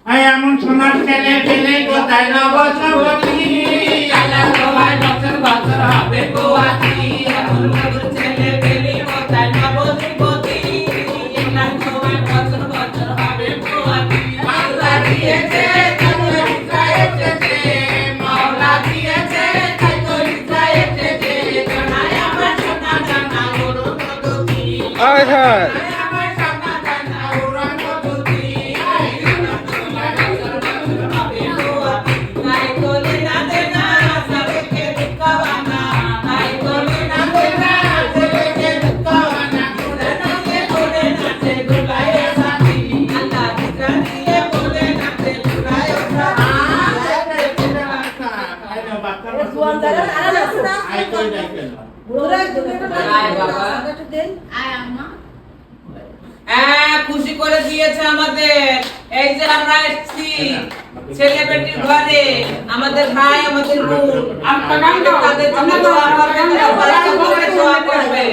এমন সোনার ছেলে পেলে কোথায় নবসবতী আল্লাহ তোমায় বছর বছর হবে গোয়াতি এমন মধুর ছেলে পেলে কোথায় নবযুবতী আল্লাহ তোমায় বছর বছর হবে গোয়াতি আল্লাহ দিয়েছে মাওলা দিয়েছে তাই তো ইচ্ছায় এসেছে জানাই আমার সোনা জানা গুরু মধুতি আয় হায় খুশি করে দিয়েছে আমাদের এই যে আমরা এসেছি ছেলে বেটির ঘরে আমাদের ভাই আমাদের বোন আপনাদের জন্য দোয়া করবেন, বাচ্চা করবে, দোয়া করবে।